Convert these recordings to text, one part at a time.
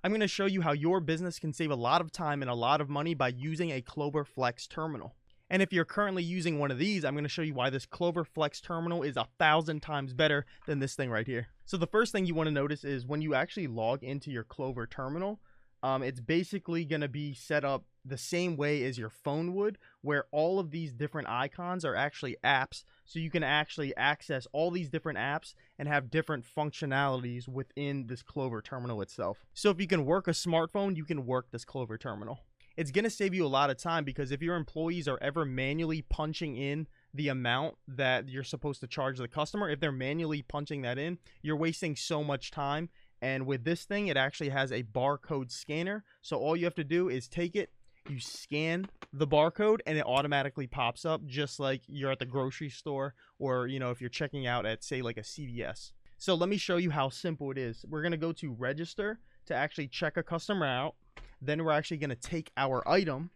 I'm going to show you how your business can save a lot of time and a lot of money by using a Clover Flex terminal. And if you're currently using one of these, I'm going to show you why this Clover Flex terminal is 1,000 times better than this thing right here. So the first thing you want to notice is when you actually log into your Clover terminal, it's basically going to be set up the same way as your phone would, where all of these different icons are actually apps. So you can actually access all these different apps and have different functionalities within this Clover terminal itself. So if you can work a smartphone, you can work this Clover terminal. It's going to save you a lot of time, because if your employees are ever manually punching in the amount that you're supposed to charge the customer, if they're manually punching that in, you're wasting so much time. And with this thing, it actually has a barcode scanner. So all you have to do is take it, you scan the barcode, and it automatically pops up just like you're at the grocery store, or, you know, if you're checking out at, say, like a CVS. So let me show you how simple it is. We're going to go to register to actually check a customer out. Then we're actually going to take our item,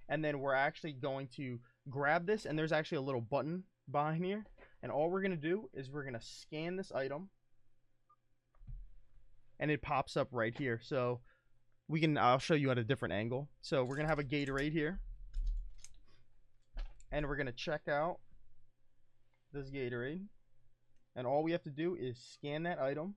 and then we're actually going to grab this, and there's actually a little button behind here. And all we're going to do is we're going to scan this item, and it pops up right here. So we can, I'll show you at a different angle. So we're going to have a Gatorade here, and we're going to check out this Gatorade. And all we have to do is scan that item,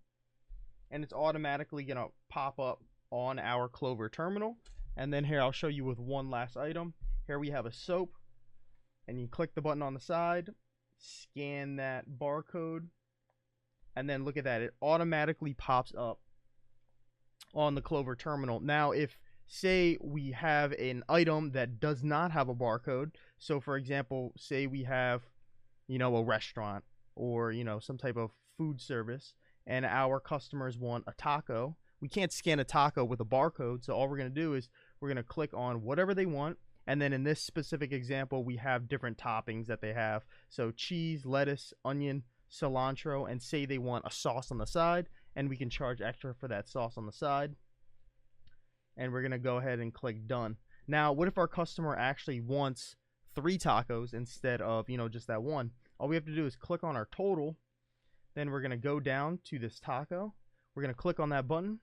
and it's automatically going to pop up on our Clover terminal. And then here, I'll show you with one last item. Here we have a soap, and you click the button on the side, scan that barcode, and then look at that, it automatically pops up on the Clover terminal. Now, if, say, we have an item that does not have a barcode, so for example, say we have, you know, a restaurant, or, you know, some type of food service, and our customers want a taco, we can't scan a taco with a barcode. So all we're going to do is we're going to click on whatever they want. And then in this specific example, we have different toppings that they have. So cheese, lettuce, onion, cilantro, and say they want a sauce on the side, and we can charge extra for that sauce on the side. And we're going to go ahead and click done. Now, what if our customer actually wants 3 tacos instead of, you know, just that one? All we have to do is click on our total. Then we're going to go down to this taco. We're going to click on that button,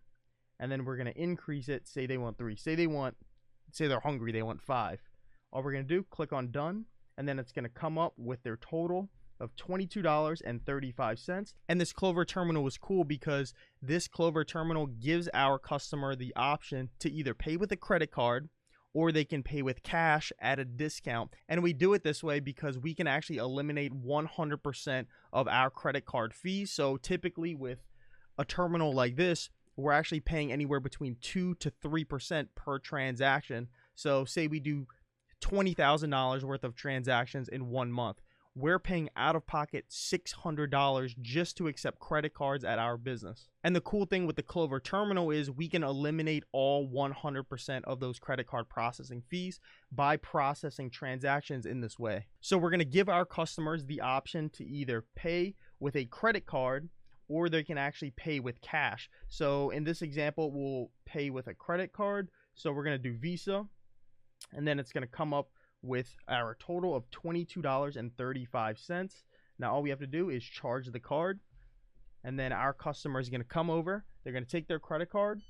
and then we're going to increase it. Say they want 3. Say they're hungry, they want 5. All we're going to do, click on done, and then it's going to come up with their total of $22.35. And this Clover terminal is cool because this Clover terminal gives our customer the option to either pay with a credit card, or they can pay with cash at a discount. And we do it this way because we can actually eliminate 100% of our credit card fees. So typically with a terminal like this, we're actually paying anywhere between 2 to 3% per transaction. So say we do $20,000 worth of transactions in 1 month. We're paying out of pocket $600 just to accept credit cards at our business. And the cool thing with the Clover terminal is we can eliminate all 100% of those credit card processing fees by processing transactions in this way. So we're going to give our customers the option to either pay with a credit card, or they can actually pay with cash. So in this example, we'll pay with a credit card. So we're going to do Visa, and then it's going to come up with our total of $22.35. Now all we have to do is charge the card, and then our customer is going to come over. They're going to take their credit card,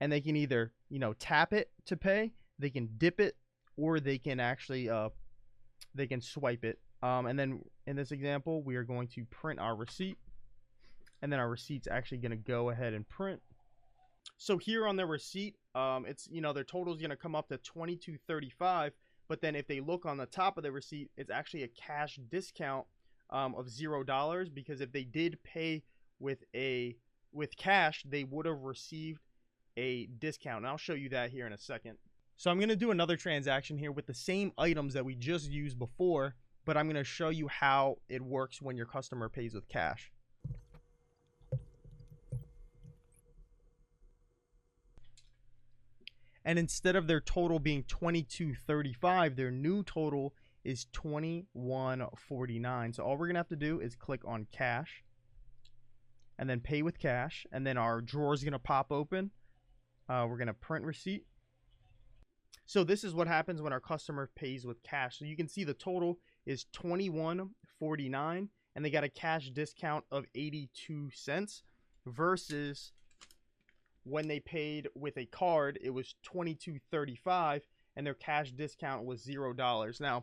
and they can either, you know, tap it to pay, they can dip it, or they can actually they can swipe it. And then in this example, we are going to print our receipt, and then our receipt's actually going to go ahead and print. So here on their receipt, it's, you know, their total is going to come up to $22.35. But then if they look on the top of the receipt, it's actually a cash discount of $0, because if they did pay with cash, they would have received a discount. And I'll show you that here in a second. So I'm going to do another transaction here with the same items that we just used before, but I'm going to show you how it works when your customer pays with cash. And instead of their total being $22.35, their new total is $21.49. So all we're gonna have to do is click on cash, and then pay with cash, and then our drawer is gonna pop open. We're gonna print receipt. So this is what happens when our customer pays with cash. So you can see the total is $21.49, and they got a cash discount of 82 cents versus when they paid with a card, it was $22.35, and their cash discount was $0.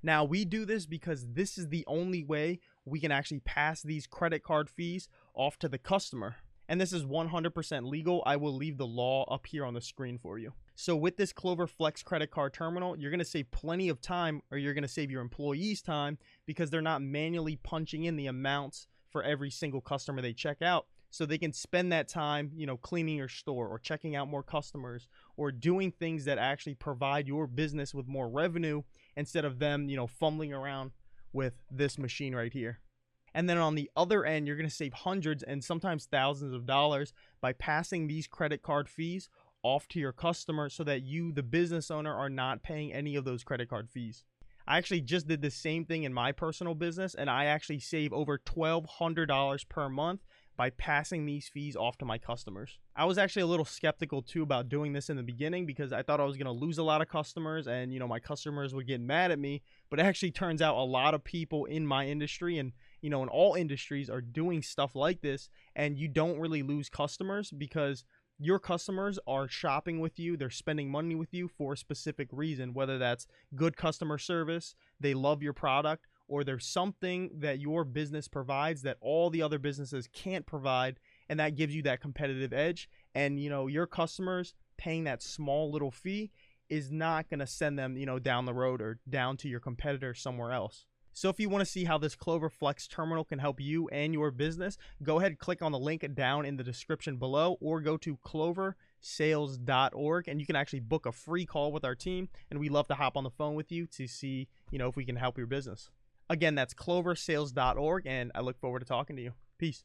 Now we do this because this is the only way we can actually pass these credit card fees off to the customer. And this is 100% legal. I will leave the law up here on the screen for you. So with this Clover Flex credit card terminal, you're going to save plenty of time, or you're going to save your employees time, because they're not manually punching in the amounts for every single customer they check out. So they can spend that time, cleaning your store, or checking out more customers, or doing things that actually provide your business with more revenue, instead of them, fumbling around with this machine right here. And then on the other end, you're going to save hundreds and sometimes thousands of dollars by passing these credit card fees off to your customer, so that you, the business owner, are not paying any of those credit card fees. I actually just did the same thing in my personal business, and I actually save over $1,200 per month by passing these fees off to my customers. I was actually a little skeptical too about doing this in the beginning, because I thought I was going to lose a lot of customers, and my customers would get mad at me. But it actually turns out a lot of people in my industry, and in all industries, are doing stuff like this, and you don't really lose customers, because your customers are shopping with you, they're spending money with you for a specific reason, whether that's good customer service, they love your product, or there's something that your business provides that all the other businesses can't provide, and that gives you that competitive edge. And your customers paying that small little fee is not going to send them down the road or down to your competitor somewhere else. So if you want to see how this Clover Flex terminal can help you and your business, go ahead and click on the link down in the description below, or go to cloversales.org, and you can actually book a free call with our team, and we love to hop on the phone with you to see if we can help your business. Again, that's cloversales.org, and I look forward to talking to you. Peace.